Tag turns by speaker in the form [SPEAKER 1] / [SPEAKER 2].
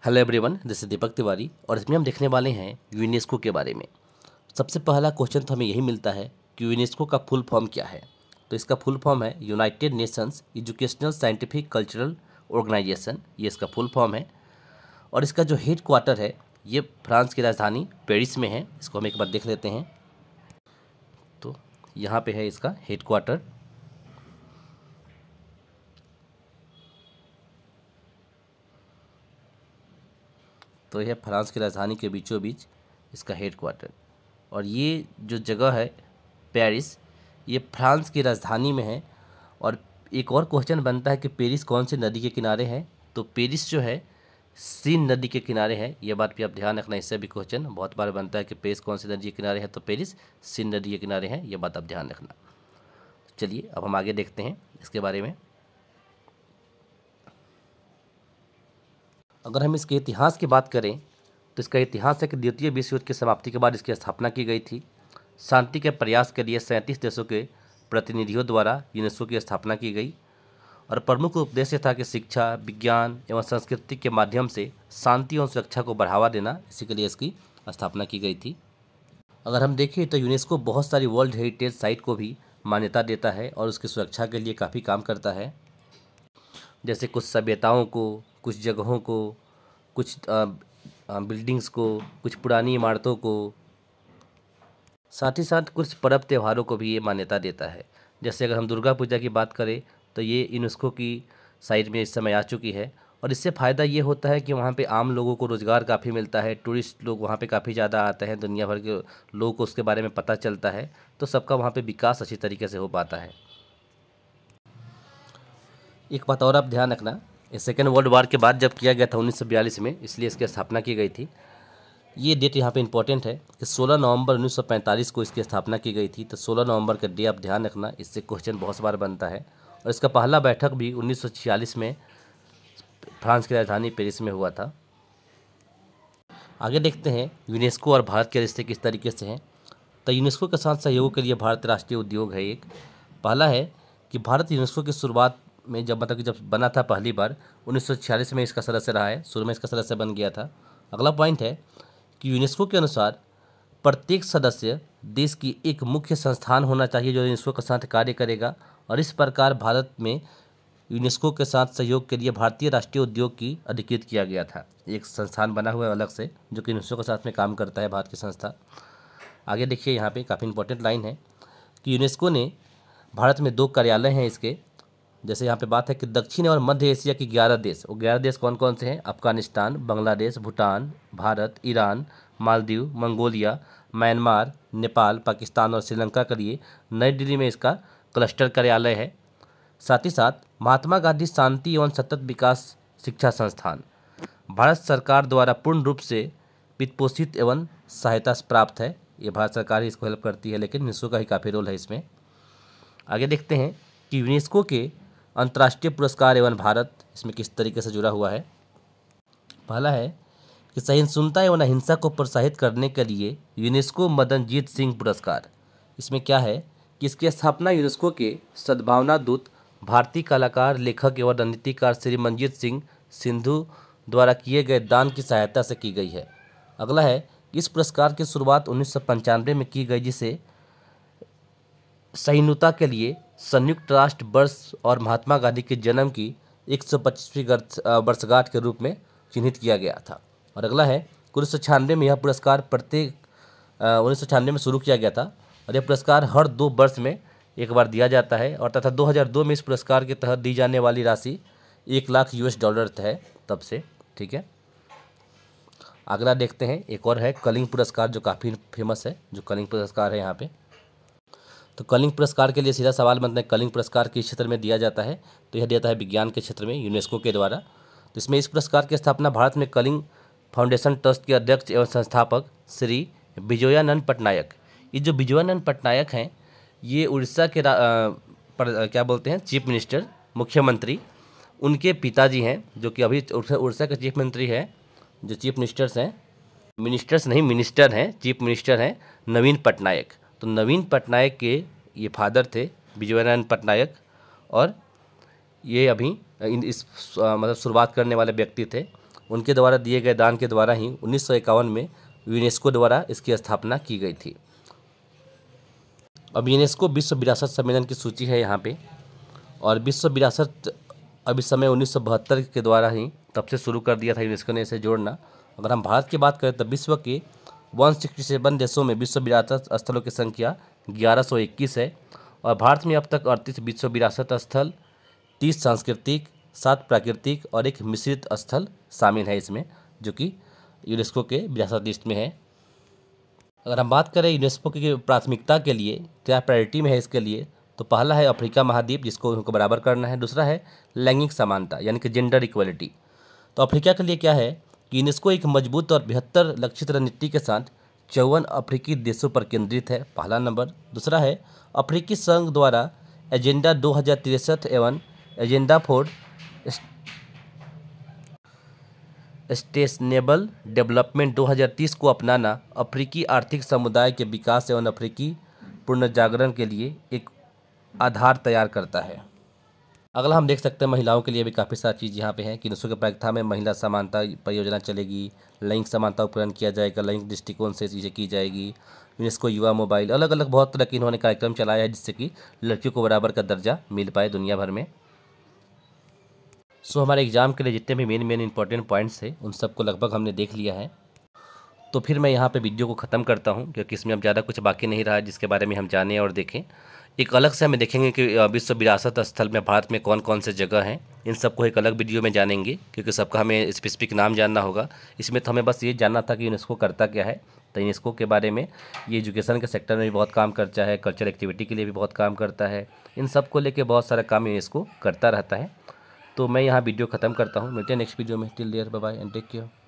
[SPEAKER 1] Hello everyone, this is Deepak Tiwari और इसमें हम देखने वाले हैं यूनेस्को के बारे में। सबसे पहला क्वेश्चन तो हमें यही मिलता है कि यूनेस्को का फुल फॉर्म क्या है। तो इसका फुल फॉर्म है United Nations Educational Scientific Cultural Organisation. ये इसका फुल फॉर्म है और इसका जो हेड क्वार्टर है ये फ्रांस की राजधानी पेरिस में है। इसको हम एक बार देख लेते हैं। तो यहाँ पे है इसका हेड क्वार्टर। तो यह फ्रांस की राजधानी के बीचों बीच इसका हेड क्वार्टर। और ये जो जगह है पेरिस, ये फ्रांस की राजधानी में है। और एक और क्वेश्चन बनता है कि पेरिस कौन सी नदी के किनारे है। तो पेरिस जो है सीन नदी के किनारे है। ये बात भी आप ध्यान रखना, इससे भी क्वेश्चन बहुत बार बनता है कि पेरिस कौन सी नदी के किनारे है। तो पेरिस सीन नदी के किनारे है, ये बात आप ध्यान रखना। चलिए अब हम आगे देखते हैं इसके बारे में। अगर हम इसके इतिहास की बात करें तो इसका इतिहास है कि द्वितीय विश्व युद्ध की समाप्ति के बाद इसकी स्थापना की गई थी। शांति के प्रयास के लिए 37 देशों के प्रतिनिधियों द्वारा यूनेस्को की स्थापना की गई और प्रमुख उद्देश्य था कि शिक्षा, विज्ञान एवं संस्कृति के माध्यम से शांति एवं सुरक्षा को बढ़ावा देना। इसी के लिए इसकी स्थापना की गई थी। अगर हम देखें तो यूनेस्को बहुत सारी वर्ल्ड हेरिटेज साइट को भी मान्यता देता है और उसकी सुरक्षा के लिए काफ़ी काम करता है। जैसे कुछ सभ्यताओं को, कुछ जगहों को, कुछ बिल्डिंग्स को, कुछ पुरानी इमारतों को, साथ ही साथ कुछ पर्व त्योहारों को भी ये मान्यता देता है। जैसे अगर हम दुर्गा पूजा की बात करें तो ये यूनेस्को की साइट में इस समय आ चुकी है। और इससे फ़ायदा ये होता है कि वहाँ पे आम लोगों को रोज़गार काफ़ी मिलता है। टूरिस्ट लोग वहाँ पे काफ़ी ज़्यादा आते हैं, दुनिया भर के लोगों को उसके बारे में पता चलता है। तो सबका वहाँ पे विकास अच्छी तरीके से हो पाता है। एक बात और आप ध्यान रखना, ये सेकेंड वर्ल्ड वार के बाद जब किया गया था 1942 में, इसलिए इसकी स्थापना की गई थी। ये डेट यहाँ पे इंपॉर्टेंट है कि 16 नवंबर 1945 को इसकी स्थापना की गई थी। तो 16 नवंबर का डे आप ध्यान रखना, इससे क्वेश्चन बहुत बार बनता है। और इसका पहला बैठक भी 1946 में फ्रांस की राजधानी पेरिस में हुआ था। आगे देखते हैं यूनेस्को और भारत के रिश्ते किस तरीके से हैं। तो यूनेस्को के साथ सहयोग के लिए भारत राष्ट्रीय उद्योग है एक। पहला है कि भारत यूनेस्को की शुरुआत में जब बना था पहली बार 1946 में इसका सदस्य रहा है। शुरू में इसका सदस्य बन गया था। अगला पॉइंट है कि यूनेस्को के अनुसार प्रत्येक सदस्य देश की एक मुख्य संस्थान होना चाहिए जो यूनेस्को के साथ कार्य करेगा। और इस प्रकार भारत में यूनेस्को के साथ सहयोग के लिए भारतीय राष्ट्रीय उद्योग की अधिकृत किया गया था। एक संस्थान बना हुआ है अलग से जो कि यूनेस्को के साथ में काम करता है, भारत की संस्था। आगे देखिए, यहाँ पे काफ़ी इंपॉर्टेंट लाइन है कि यूनेस्को ने भारत में 2 कार्यालय हैं इसके। जैसे यहाँ पे बात है कि दक्षिण और मध्य एशिया की 11 देश, वो 11 देश कौन कौन से हैं? Afghanistan, Bangladesh, Bhutan, Bharat, Iran, Maldives, Mongolia, Myanmar, Nepal, Pakistan और श्रीलंका के लिए नई दिल्ली में इसका क्लस्टर कार्यालय है। साथ ही साथ महात्मा गांधी शांति एवं सतत विकास शिक्षा संस्थान भारत सरकार द्वारा पूर्ण रूप से वित्त पोषित एवं सहायता प्राप्त है। ये भारत सरकार ही इसको हेल्प करती है, लेकिन यूनेस्को का ही काफ़ी रोल है इसमें। आगे देखते हैं कि यूनेस्को के अंतर्राष्ट्रीय पुरस्कार एवं भारत इसमें किस तरीके से जुड़ा हुआ है। पहला है कि सहिष्णुता एवं अहिंसा को प्रोत्साहित करने के लिए यूनेस्को मदनजीत सिंह पुरस्कार। इसमें क्या है कि इसकी स्थापना यूनेस्को के सद्भावना दूत, भारतीय कलाकार, लेखक एवं रणनीतिकार श्री मनजीत सिंह सिंधु द्वारा किए गए दान की सहायता से की गई है। अगला है कि इस पुरस्कार की शुरुआत 1995 में की गई, जिसे सहिष्णुता के लिए संयुक्त राष्ट्र वर्ष और महात्मा गांधी के जन्म की 125वीं वर्षगांठ के रूप में चिन्हित किया गया था। और अगला है 1996 में यह पुरस्कार 1996 में शुरू किया गया था और यह पुरस्कार हर 2 वर्ष में एक बार दिया जाता है। और तथा 2002 में इस पुरस्कार के तहत दी जाने वाली राशि $1,00,000 है तब से। ठीक है, अगला देखते हैं। एक और है कलिंग पुरस्कार जो काफ़ी फेमस है, जो कलिंग पुरस्कार है यहाँ पे। तो कलिंग पुरस्कार के लिए सीधा सवाल बनता है, कलिंग पुरस्कार किस क्षेत्र में दिया जाता है? तो यह दिया है विज्ञान के क्षेत्र में यूनेस्को के द्वारा। तो इसमें इस पुरस्कार की स्थापना भारत में कलिंग फाउंडेशन ट्रस्ट के अध्यक्ष एवं संस्थापक श्री विजयानंद पटनायक, ये जो विजयानंद पटनायक हैं, ये उड़ीसा के क्या बोलते हैं, चीफ मिनिस्टर, मुख्यमंत्री, उनके पिताजी हैं, जो कि अभी उड़ीसा के चीफ मंत्री हैं। जो चीफ मिनिस्टर्स हैं, मिनिस्टर्स नहीं मिनिस्टर हैं, चीफ मिनिस्टर हैं नवीन पटनायक। तो नवीन पटनायक के ये फादर थे विजयानंद पटनायक, और ये अभी इस मतलब शुरुआत करने वाले व्यक्ति थे। उनके द्वारा दिए गए दान के द्वारा ही 1951 में यूनेस्को द्वारा इसकी स्थापना की गई थी। अब यूनेस्को विश्व विरासत सम्मेलन की सूची है यहाँ पे, और विश्व विरासत अब इस समय 1972 के द्वारा ही तब से शुरू कर दिया था यूनेस्को ने इसे जोड़ना। अगर हम भारत की बात करें तो विश्व के 167 देशों में विश्व विरासत स्थलों की संख्या 1121 है, और भारत में अब तक 38 विश्व विरासत स्थल, 30 सांस्कृतिक, 7 प्राकृतिक और एक मिश्रित स्थल शामिल है इसमें, जो कि यूनेस्को के विरासत लिस्ट में है। अगर हम बात करें यूनेस्को की प्राथमिकता के लिए, क्या प्रायोरिटी में है इसके लिए, तो पहला है अफ्रीका महाद्वीप, जिसको उनको बराबर करना है। दूसरा है लैंगिक समानता यानी कि जेंडर इक्वलिटी। तो अफ्रीका के लिए क्या है कि यूनेस्को एक मजबूत और बेहतर लक्षित रणनीति के साथ 54 अफ्रीकी देशों पर केंद्रित है, पहला नंबर। दूसरा है अफ्रीकी संघ द्वारा एजेंडा 2063 एवं एजेंडा फॉर सस्टेनेबल डेवलपमेंट 2030 को अपनाना अफ्रीकी आर्थिक समुदाय के विकास एवं अफ्रीकी पुनर्जागरण के लिए एक आधार तैयार करता है। अगला हम देख सकते हैं महिलाओं के लिए भी काफ़ी सारी चीज़ यहाँ पे है कि यूनेस्को के प्राथमिकता में महिला समानता परियोजना चलेगी, लैंगिक समानता उपकरण किया जाएगा, लैंगिक दृष्टिकोण से चीज़ें की जाएगी। यूनेस्को युवा मोबाइल, अलग अलग बहुत तरह के इन्होंने कार्यक्रम चलाया है जिससे कि लड़कियों को बराबर का दर्जा मिल पाए दुनिया भर में। सो हमारे एग्ज़ाम के लिए जितने भी मेन इंपॉर्टेंट पॉइंट्स थे उन सबको लगभग हमने देख लिया है। तो फिर मैं यहाँ पे वीडियो को ख़त्म करता हूँ, क्योंकि इसमें अब ज़्यादा कुछ बाकी नहीं रहा जिसके बारे में हम जानें और देखें। एक अलग से हमें देखेंगे कि विश्व विरासत स्थल में भारत में कौन कौन से जगह हैं, इन सबको एक अलग वीडियो में जानेंगे, क्योंकि सबका हमें स्पेसिफिक नाम जानना होगा। इसमें तो हमें बस ये जानना था कि यूनेस्को करता क्या है। तो यूनेस्को के बारे में ये एजुकेशन के सेक्टर में भी बहुत काम करता है, कल्चरल एक्टिविटी के लिए भी बहुत काम करता है, इन सब को लेकर बहुत सारा काम यूनेस्को करता रहता है। तो मैं यहाँ वीडियो ख़त्म करता हूँ, मिलते हैं नेक्स्ट वीडियो में। Till there, bye bye and take care.